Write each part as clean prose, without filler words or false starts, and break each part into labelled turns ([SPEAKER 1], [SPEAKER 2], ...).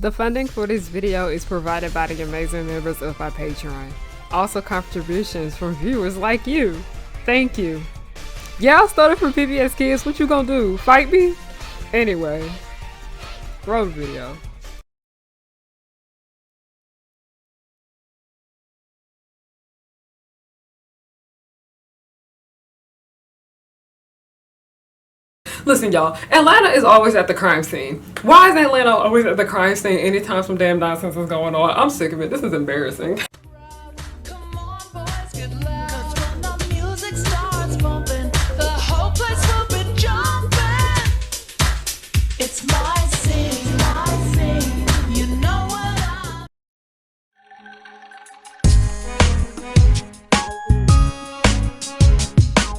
[SPEAKER 1] The funding for this video is provided by the amazing members of my Patreon. Also contributions from viewers like you. Thank you. Y'all started from PBS Kids, what you gonna do? Fight me? Anyway, roll the video. Listen, y'all, Atlanta is always at the crime scene. Why is Atlanta always at the crime scene anytime some damn nonsense is going on? I'm sick of it. This is embarrassing.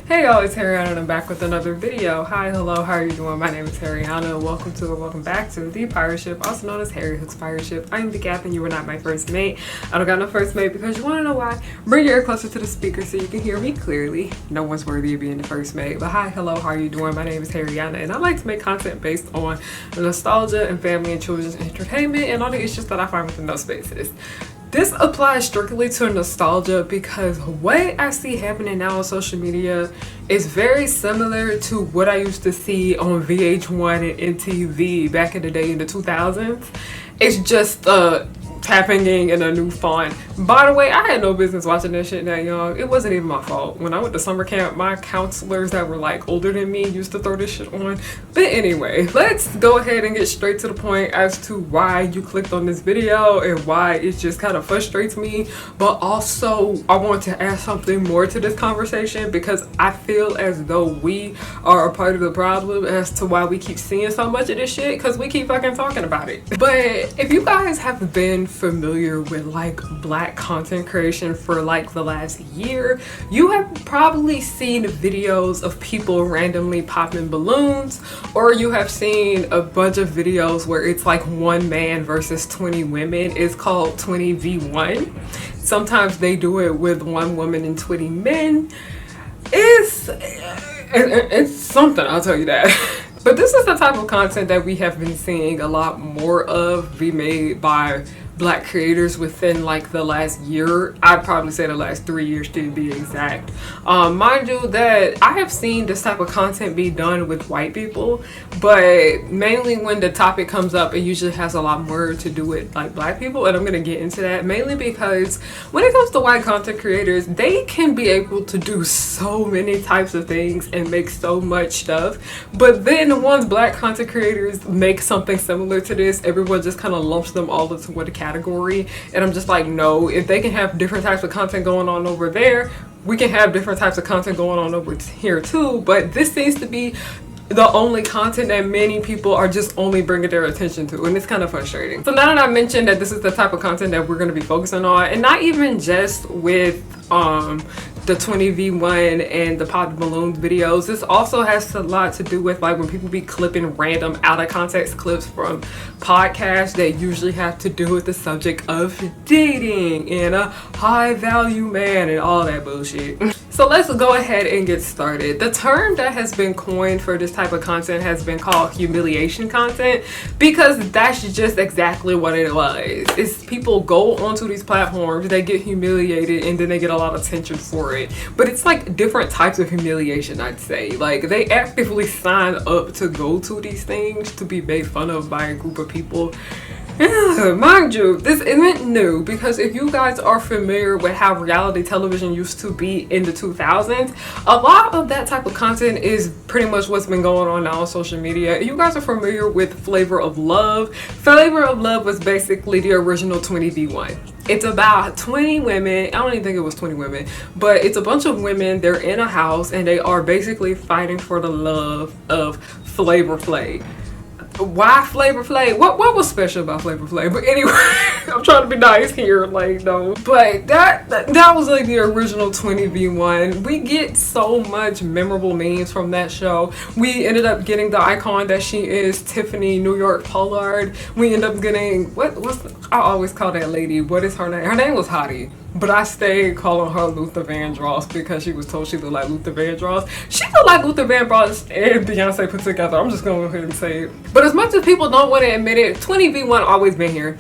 [SPEAKER 1] Hey y'all, it's Harriana and I'm back with another video. Hi, hello, how are you doing? My name is Harriana. Welcome back to the pirate ship, also known as Harry Hook's pirate ship. I am the captain. You are not my first mate. I don't got no first mate because you want to know why? Bring your ear closer to the speaker so you can hear me clearly. No one's worthy of being the first mate. But hi, hello, how are you doing? My name is Harriana and I like to make content based on nostalgia and family and children's entertainment and all the issues that I find within those spaces. This applies strictly to nostalgia because what I see happening now on social media is very similar to what I used to see on VH1 and MTV back in the day in the 2000s. It's just tapping in a new font. By the way, I had no business watching that shit that young. It wasn't even my fault. When I went to summer camp, my counselors that were like older than me used to throw this shit on. But anyway, let's go ahead and get straight to the point as to why you clicked on this video and why it just kind of frustrates me. But also, I want to add something more to this conversation because I feel as though we are a part of the problem as to why we keep seeing so much of this shit because we keep fucking talking about it. But if you guys have been familiar with like black content creation for like the last year, you have probably seen videos of people randomly popping balloons, or you have seen a bunch of videos where it's like one man versus 20 women. It's called 20v1. Sometimes they do it with one woman and 20 men. It's something, I'll tell you that. But this is the type of content that we have been seeing a lot more of be made by black creators within like the last year. I'd probably say the last 3 years to be exact. Mind you that I have seen this type of content be done with white people, but mainly when the topic comes up, it usually has a lot more to do with like black people, and I'm gonna get into that mainly because when it comes to white content creators, they can be able to do so many types of things and make so much stuff, but then once black content creators make something similar to this, everyone just kind of lumps them all into one category, and I'm just like, no, if they can have different types of content going on over there, we can have different types of content going on over here too. But this seems to be the only content that many people are just only bringing their attention to, and it's kind of frustrating. So now that I mentioned that this is the type of content that we're going to be focusing on, and not even just with the 20v1 and the pop balloons videos, this also has a lot to do with like when people be clipping random out of context clips from podcasts that usually have to do with the subject of dating and a high value man and all that bullshit. So let's go ahead and get started. The term that has been coined for this type of content has been called humiliation content, because that's just exactly what it was. It's people go onto these platforms, they get humiliated, and then they get a lot of attention for it. But it's like different types of humiliation, I'd say. Like they actively sign up to go to these things to be made fun of by a group of people. Mind you, this isn't new, because if you guys are familiar with how reality television used to be in the 2000s, a lot of that type of content is pretty much what's been going on now on social media. You guys are familiar with Flavor of Love. Flavor of Love was basically the original 20v1. It's about 20 women. I don't even think it was 20 women, but it's a bunch of women. They're in a house and they are basically fighting for the love of Flavor Flav. Why Flavor Flav? What was special about Flavor Flav? But anyway, I'm trying to be nice here, like, no. But that was like the original 20v1. We get so much memorable memes from that show. We ended up getting the icon that she is, Tiffany New York Pollard. We ended up getting I always call that lady, what is her name? Her name was Hottie. but I stayed calling her Luther Vandross because she was told she looked like Luther Vandross. She looked like Luther Vandross and Beyonce put together. I'm just going to go ahead and say it. But as much as people don't want to admit it, 20v1 always been here.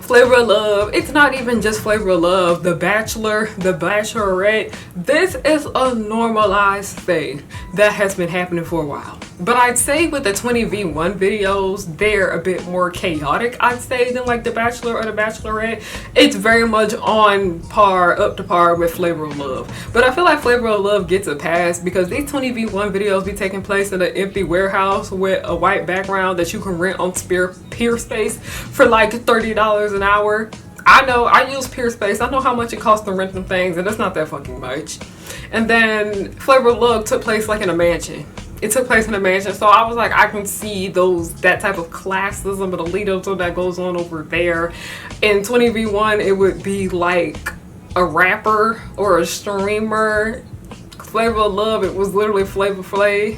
[SPEAKER 1] Flavor of Love, it's not even just Flavor of Love. The Bachelor, The Bachelorette, this is a normalized thing that has been happening for a while. But I'd say with the 20v1 videos, they're a bit more chaotic, I'd say, than like The Bachelor or The Bachelorette. It's very much on par, up to par with Flavor of Love. But I feel like Flavor of Love gets a pass because these 20v1 videos be taking place in an empty warehouse with a white background that you can rent on Peerspace for like $30 an hour. I know, I use Peerspace. I know how much it costs to rent them things, and it's not that fucking much. And then Flavor of Love took place like in a mansion. It took place in a mansion, so I was like, I can see that type of classism and elitism that goes on over there. In 20v1, it would be like a rapper or a streamer. Flavor of Love, it was literally Flavor Flav.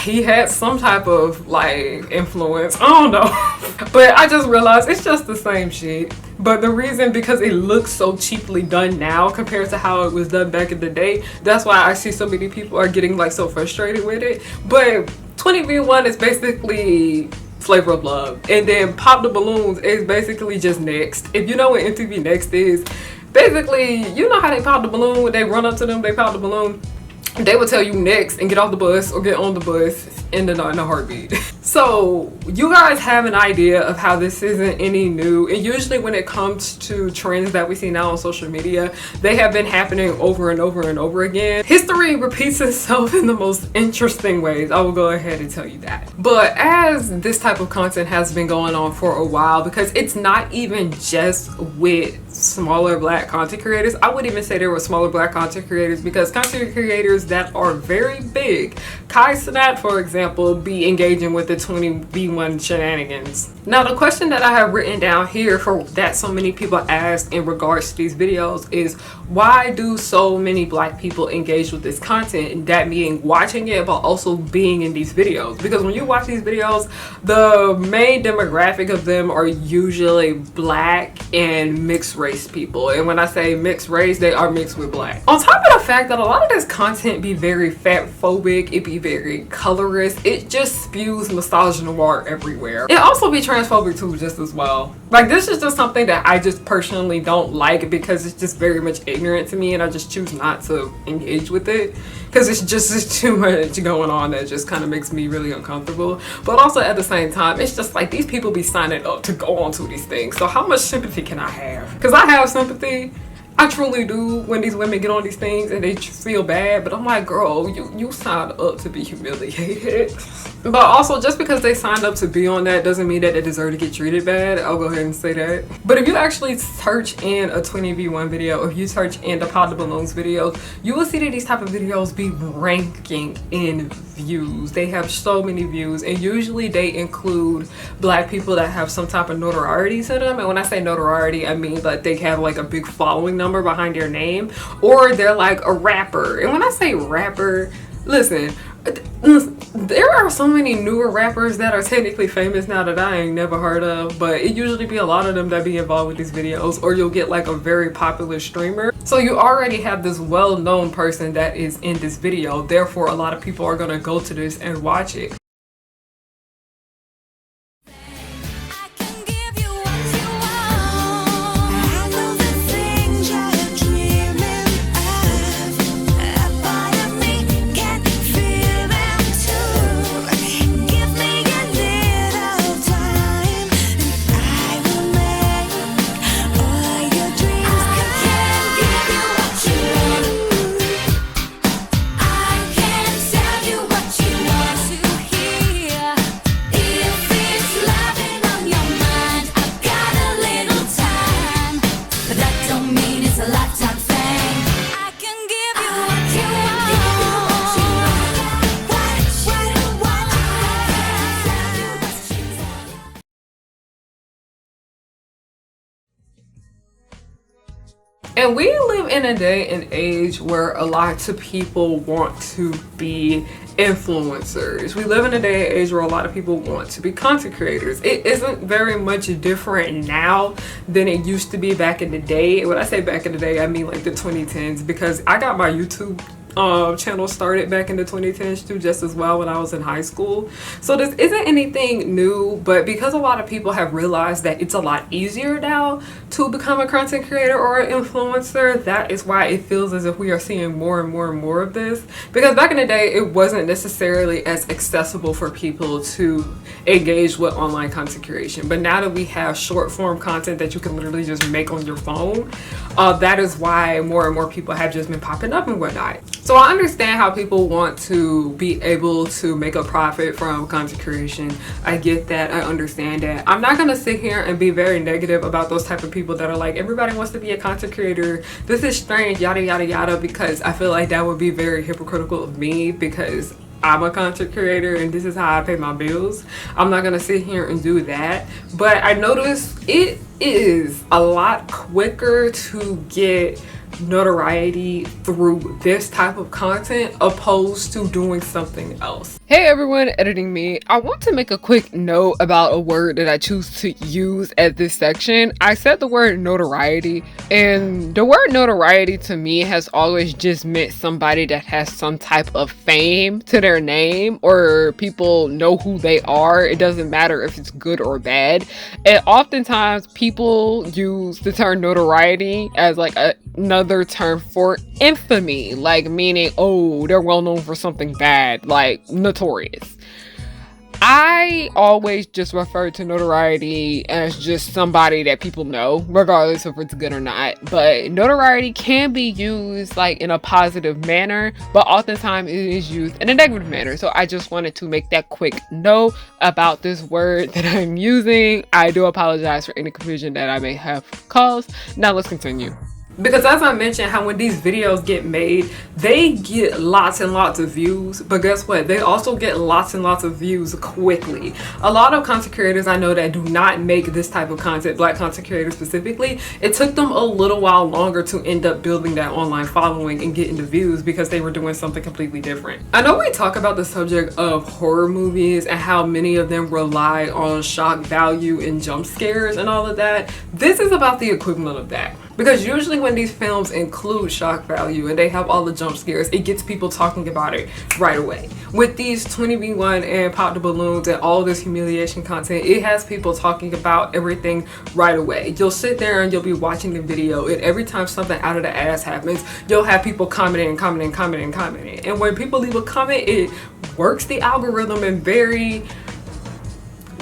[SPEAKER 1] He had some type of like influence, I don't know. But I just realized it's just the same shit. But the reason, because it looks so cheaply done now compared to how it was done back in the day, that's why I see so many people are getting like so frustrated with it. But 20v1 is basically Flavor of Love, and then Pop the Balloons is basically just Next. If you know what MTV Next is, basically, you know how they pop the balloon, when they run up to them, they pop the balloon. They would tell you next and get off the bus or get on the bus in a heartbeat. So you guys have an idea of how this isn't any new, and usually when it comes to trends that we see now on social media, they have been happening over and over and over again. History repeats itself in the most interesting ways. I will go ahead and tell you that. But as this type of content has been going on for a while, because it's not even just with smaller black content creators, I would even say there were smaller black content creators, because content creators that are very big, Kai Cenat for example, be engaging with the 20v1 shenanigans. Now the question that I have written down here for that so many people ask in regards to these videos is, why do so many black people engage with this content? And that meaning watching it, but also being in these videos. Because when you watch these videos, the main demographic of them are usually black and mixed race people. And when I say mixed race, they are mixed with black. On top of the fact that a lot of this content be very fat phobic, it be very colorist, it just spews misogynoir everywhere. It also be transphobic too, just as well. Like, this is just something that I just personally don't like, because it's just very much ignorant to me, and I just choose not to engage with it, because it's too much going on that just kind of makes me really uncomfortable. But also at the same time, it's just like these people be signing up to go onto these things, so how much sympathy can I have? Because I have sympathy, I truly do, when these women get on these things and they feel bad, but I'm like, girl, you signed up to be humiliated. But also, just because they signed up to be on that doesn't mean that they deserve to get treated bad. I'll go ahead and say that. But if you actually search in a 20v1 video, or if you search in the Pop the Balloons videos, you will see that these type of videos be ranking in views. They have so many views, and usually they include black people that have some type of notoriety to them. And when I say notoriety, I mean that they have like a big following number behind their name, or they're like a rapper. And when I say rapper, listen, there are so many newer rappers that are technically famous now that I ain't never heard of, but it usually be a lot of them that be involved with these videos, or you'll get like a very popular streamer. So you already have this well-known person that is in this video, therefore a lot of people are gonna go to this and watch it. And we live in a day and age where a lot of people want to be influencers. We live in a day and age where a lot of people want to be content creators. It isn't very much different now than it used to be back in the day. When I say back in the day, I mean like the 2010s, because I got my YouTube channel started back in the 2010s too, just as well, when I was in high school. So this isn't anything new, but because a lot of people have realized that it's a lot easier now to become a content creator or an influencer, that is why it feels as if we are seeing more and more and more of this. Because back in the day, it wasn't necessarily as accessible for people to engage with online content creation, but now that we have short form content that you can literally just make on your phone, that is why more and more people have just been popping up and whatnot. So I understand how people want to be able to make a profit from content creation. I get that. I understand that. I'm not going to sit here and be very negative about those type of people that are like, everybody wants to be a content creator, this is strange, yada yada yada, because I feel like that would be very hypocritical of me, because I'm a content creator and this is how I pay my bills. I'm not gonna sit here and do that. But I noticed it is a lot quicker to get notoriety through this type of content opposed to doing something else. Hey everyone, editing me. I want to make a quick note about a word that I choose to use at this section. I said the word notoriety, and the word notoriety to me has always just meant somebody that has some type of fame to their name, or people know who they are. It doesn't matter if it's good or bad. And oftentimes people use the term notoriety as like another term for infamy, like meaning, oh, they're well known for something bad, like notorious. I always just refer to notoriety as just somebody that people know, regardless if it's good or not. But notoriety can be used like in a positive manner, but oftentimes it is used in a negative manner. So I just wanted to make that quick note about this word that I'm using. I do apologize for any confusion that I may have caused. Now let's continue. Because as I mentioned, how when these videos get made, they get lots and lots of views, but guess what? They also get lots and lots of views quickly. A lot of content creators I know that do not make this type of content, Black content creators specifically, it took them a little while longer to end up building that online following and getting the views because they were doing something completely different. I know we talk about the subject of horror movies and how many of them rely on shock value and jump scares and all of that. This is about the equivalent of that. Because usually when these films include shock value and they have all the jump scares, it gets people talking about it right away. With these 20v1 and Pop the Balloons and all this humiliation content, it has people talking about everything right away. You'll sit there and you'll be watching the video, and every time something out of the ass happens, you'll have people commenting. And when people leave a comment, it works the algorithm in very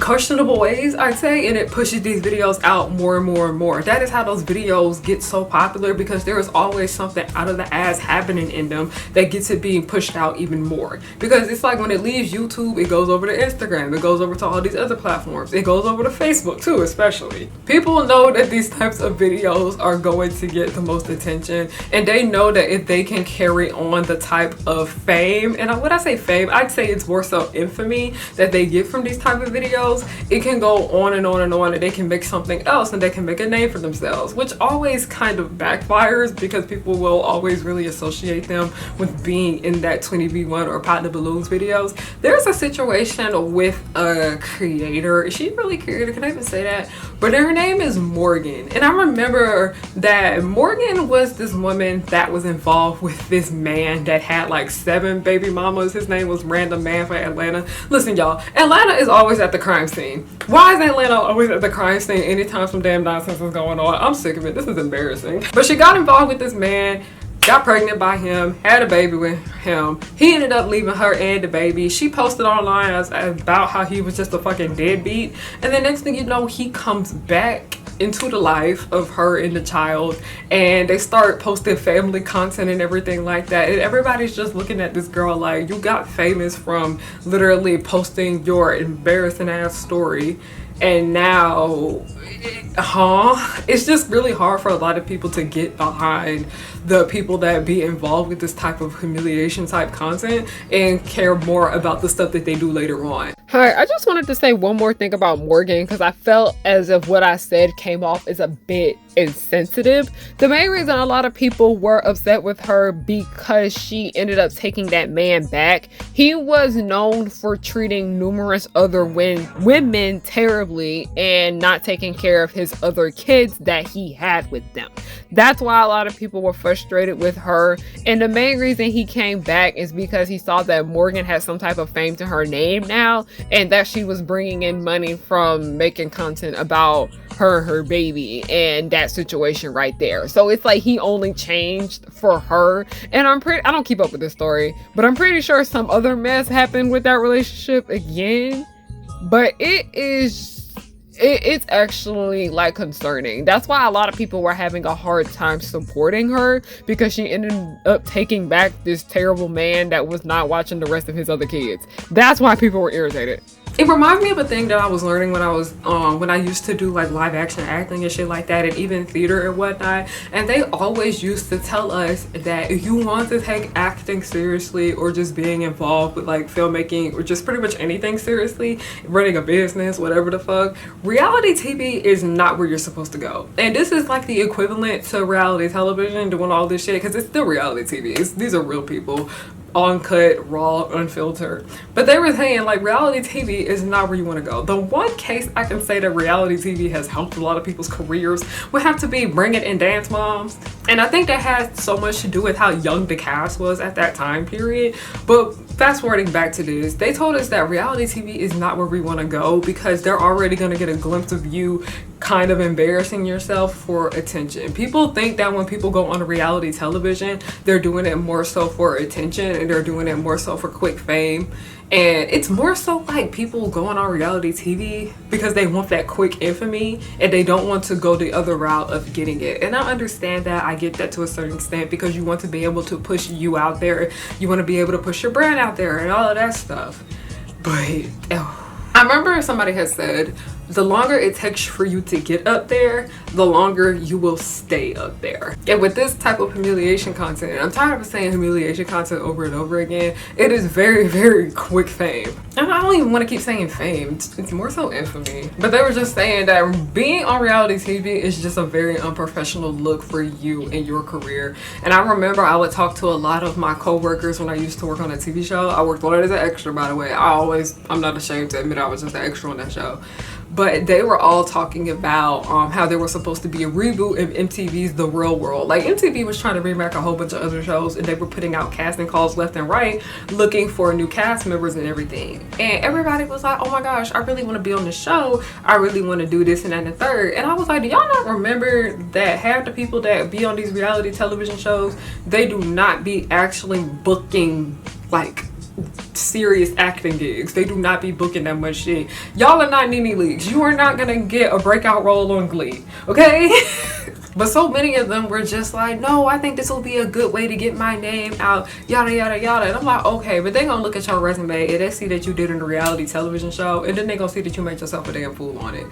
[SPEAKER 1] questionable ways, I'd say, and it pushes these videos out more and more and more. That is how those videos get so popular, because there is always something out of the ass happening in them that gets it being pushed out even more. Because it's like when it leaves YouTube, it goes over to Instagram, it goes over to all these other platforms, it goes over to Facebook too, especially. People know that these types of videos are going to get the most attention, and they know that if they can carry on the type of fame, and when I say fame, I'd say it's more so infamy that they get from these type of videos, it can go on and on and on, and they can make something else and they can make a name for themselves, which always kind of backfires because people will always really associate them with being in that 20v1 or Pop the Balloons videos. There's a situation with a creator. Is she really a creator? Can I even say that? But her name is Morgan, and I remember that Morgan was this woman that was involved with this man that had like 7 baby mamas. His name was Random Man for Atlanta. Listen, y'all, Atlanta is always at the crime scene. Why is Atlanta always at the crime scene anytime some damn nonsense is going on? I'm sick of it. This is embarrassing. But she got involved with this man, got pregnant by him, had a baby with him. He ended up leaving her and the baby. She posted online about how he was just a fucking deadbeat. And then next thing you know, he comes back into the life of her and the child, and they start posting family content and everything like that, and everybody's just looking at this girl like, you got famous from literally posting your embarrassing ass story, and now It's just really hard for a lot of people to get behind the people that be involved with this type of humiliation type content and care more about the stuff that they do later on. Hi, I just wanted to say one more thing about Morgan because I felt as if what I said came off as a bit insensitive. The main reason a lot of people were upset with her because she ended up taking that man back. He was known for treating numerous other women terribly and not taking care of his other kids that he had with them. That's why a lot of people were frustrated with her. And the main reason he came back is because he saw that Morgan had some type of fame to her name now, and that she was bringing in money from making content about her baby and that situation right there. So it's like he only changed for her. And I don't keep up with this story, but I'm pretty sure some other mess happened with that relationship again. But it's actually like concerning. That's why a lot of people were having a hard time supporting her, because she ended up taking back this terrible man that was not watching the rest of his other kids. That's why people were irritated. It reminds me of a thing that I was learning when I used to do like live action acting and shit like that, and even theater and whatnot. And they always used to tell us that if you want to take acting seriously, or just being involved with like filmmaking, or just pretty much anything seriously, running a business, whatever the fuck, reality TV is not where you're supposed to go. And this is like the equivalent to reality television doing all this shit, because it's still reality TV. These are real people, uncut, raw, unfiltered. But they were saying like reality TV is not where you want to go. The one case I can say that reality TV has helped a lot of people's careers would have to be Bring It in Dance Moms. And I think that has so much to do with how young the cast was at that time period. But fast forwarding back to this, they told us that reality TV is not where we want to go, because they're already going to get a glimpse of you kind of embarrassing yourself for attention. People think that when people go on reality television, they're doing it more so for attention, and they're doing it more so for quick fame. And it's more so like people going on reality TV because they want that quick infamy, and they don't want to go the other route of getting it. And I understand that. I get that to a certain extent, because you want to be able to push you out there. You want to be able to push your brand out there and all of that stuff. But I remember somebody had said, the longer it takes for you to get up there, the longer you will stay up there. And with this type of humiliation content, and I'm tired of saying humiliation content over and over again, it is very, very quick fame. And I don't even want to keep saying fame, it's more so infamy. But they were just saying that being on reality TV is just a very unprofessional look for you and your career. And I remember I would talk to a lot of my co-workers when I used to work on a TV show. I worked on it as an extra, by the way. I'm not ashamed to admit I was just an extra on that show. But they were all talking about how there was supposed to be a reboot of MTV's The Real World. Like, MTV was trying to bring back a whole bunch of other shows, and they were putting out casting calls left and right, looking for new cast members and everything. And everybody was like, oh my gosh, I really want to be on the show. I really want to do this and that and the third. And I was like, do y'all not remember that half the people that be on these reality television shows, they do not be actually booking like serious acting gigs. They do not be booking that much shit. Y'all are not Nene Leakes. You are not gonna get a breakout role on Glee, okay? But so many of them were just like, no, I think this will be a good way to get my name out, yada yada yada. And I'm like, okay, but they gonna look at your resume and they see that you did in a reality television show, and then they gonna see that you made yourself a damn fool on it.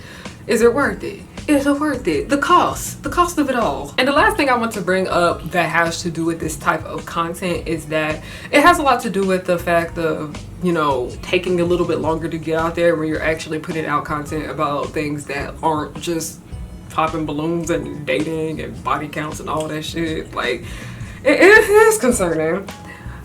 [SPEAKER 1] Is it worth it? Is it worth it? The cost of it all. And the last thing I want to bring up that has to do with this type of content is that it has a lot to do with the fact of, you know, taking a little bit longer to get out there when you're actually putting out content about things that aren't just popping balloons and dating and body counts and all that shit. Like, it is concerning.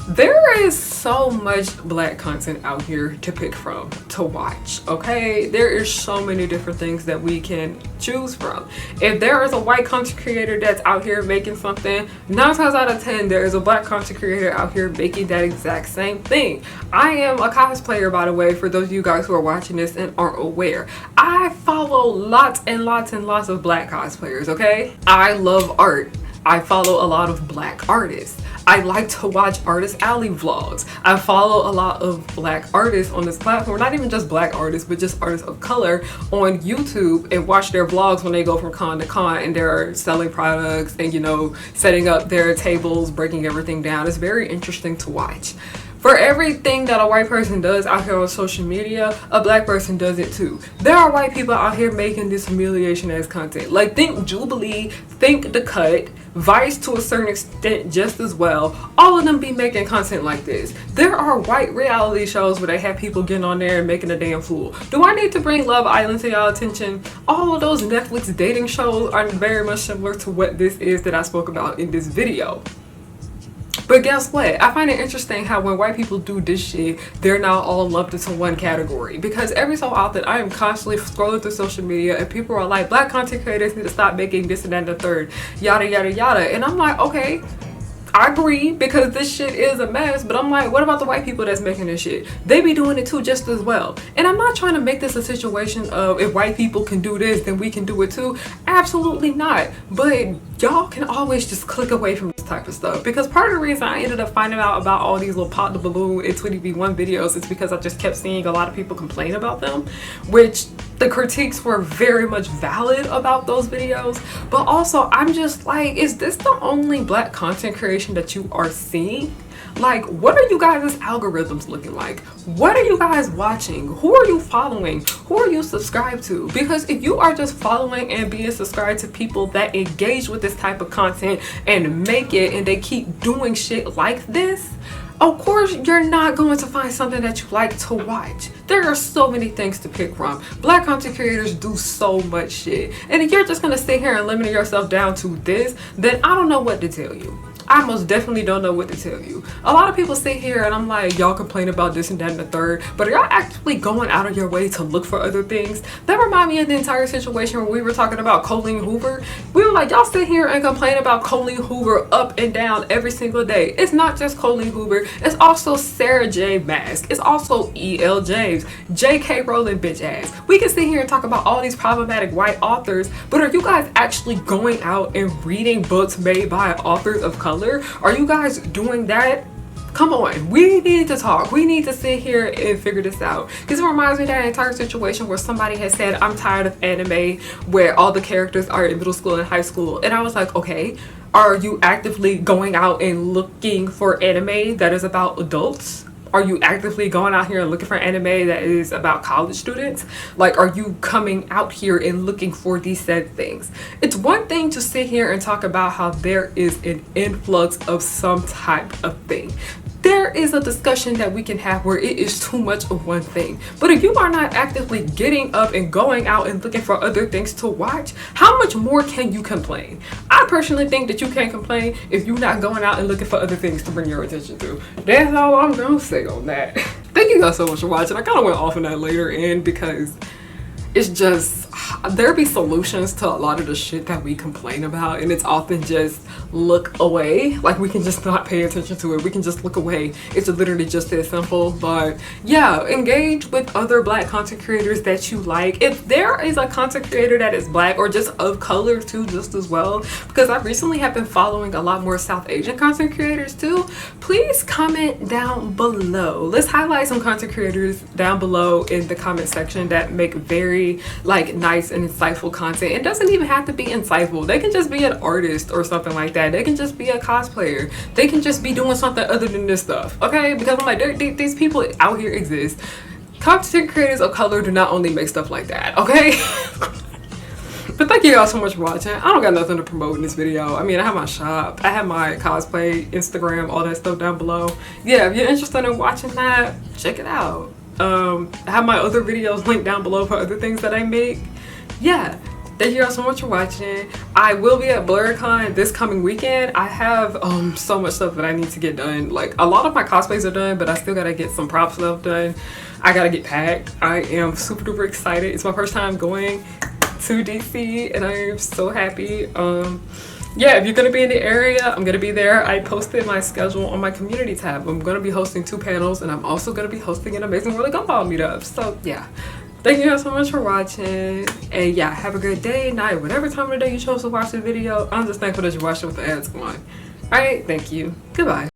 [SPEAKER 1] There is so much black content out here to pick from, to watch, okay? There is so many different things that we can choose from. If there is a white content creator that's out here making something, 9 times out of 10, there is a black content creator out here making that exact same thing. I am a cosplayer, by the way, for those of you guys who are watching this and aren't aware. I follow lots and lots and lots of black cosplayers, okay? I love art. I follow a lot of black artists. I like to watch Artist Alley vlogs. I follow a lot of black artists on this platform. Not even just black artists, but just artists of color on YouTube, and watch their vlogs when they go from con to con and they're selling products and, you know, setting up their tables, breaking everything down. It's very interesting to watch. For everything that a white person does out here on social media, a black person does it too. There are white people out here making this humiliation as content. Like, think Jubilee, think The Cut, Vice to a certain extent just as well. All of them be making content like this. There are white reality shows where they have people getting on there and making a damn fool. Do I need to bring Love Island to y'all attention? All of those Netflix dating shows are very much similar to what this is that I spoke about in this video. But guess what? I find it interesting how when white people do this shit, they're now all lumped into one category. Because every so often, I am constantly scrolling through social media and people are like, black content creators need to stop making this and that and the third, yada, yada, yada. And I'm like, okay, I agree, because this shit is a mess, but I'm like, what about the white people that's making this shit? They be doing it too just as well. And I'm not trying to make this a situation of if white people can do this, then we can do it too. Absolutely not. But y'all can always just click away from this type of stuff, because part of the reason I ended up finding out about all these little pop the balloon and 20v1 videos is because I just kept seeing a lot of people complain about them, which the critiques were very much valid about those videos. But also, I'm just like, is this the only black content creation that you are seeing? Like, what are you guys' algorithms looking like? What are you guys watching? Who are you following? Who are you subscribed to? Because if you are just following and being subscribed to people that engage with this type of content and make it, and they keep doing shit like this, of course you're not going to find something that you like to watch. There are so many things to pick from. Black content creators do so much shit. And if you're just gonna sit here and limit yourself down to this, then I don't know what to tell you. I most definitely don't know what to tell you. A lot of people sit here and I'm like, y'all complain about this and that and the third, but are y'all actually going out of your way to look for other things? That reminds me of the entire situation where we were talking about Colleen Hoover. We were like, y'all sit here and complain about Colleen Hoover up and down every single day. It's not just Colleen Hoover, it's also Sarah J. Mask. It's also E.L. James, J.K. Rowling bitch ass. We can sit here and talk about all these problematic white authors, but are you guys actually going out and reading books made by authors of color? Are you guys doing that? Come on, we need to talk. We need to sit here and figure this out. Because it reminds me of that entire situation where somebody has said, I'm tired of anime where all the characters are in middle school and high school. And I was like, okay, are you actively going out and looking for anime that is about adults? Are you actively going out here and looking for anime that is about college students? Like, are you coming out here and looking for these said things? It's one thing to sit here and talk about how there is an influx of some type of thing. There is a discussion that we can have where it is too much of one thing. But if you are not actively getting up and going out and looking for other things to watch, how much more can you complain? I personally think that you can't complain if you're not going out and looking for other things to bring your attention to. That's all I'm gonna say on that. Thank you guys so much for watching. I kind of went off on that later in because it's just, there be solutions to a lot of the shit that we complain about, and it's often just look away. Like, we can just not pay attention to it. We can just look away. It's literally just that simple. But yeah, engage with other black content creators that you like. If there is a content creator that is black or just of color too, just as well, because I recently have been following a lot more South Asian content creators too, please comment down below. Let's highlight some content creators down below in the comment section that make very like nice and insightful content. It doesn't even have to be insightful. They can just be an artist or something like that. They can just be a cosplayer. They can just be doing something other than this stuff, okay? Because I'm like, these people out here exist. Content creators of color do not only make stuff like that, okay? But thank you guys so much for watching. I don't got nothing to promote in this video. I mean, I have my shop, I have my cosplay, Instagram, all that stuff down below. Yeah, if you're interested in watching that, check it out. I have my other videos linked down below for other things that I make. Yeah, thank you guys so much for watching. I will be at BlurCon this coming weekend. I have so much stuff that I need to get done. Like, a lot of my cosplays are done, but I still gotta get some prop stuff done. I gotta get packed. I am super duper excited. It's my first time going to DC and I am so happy. Yeah, if you're gonna be in the area, I'm gonna be there. I posted my schedule on my community tab. I'm gonna be hosting 2 panels and I'm also gonna be hosting an Amazing World of Gumball meetup. So yeah, thank you guys so much for watching. And yeah, have a great day, night, whatever time of the day you chose to watch the video. I'm just thankful that you watched it with the ads on. Alright, thank you. Goodbye.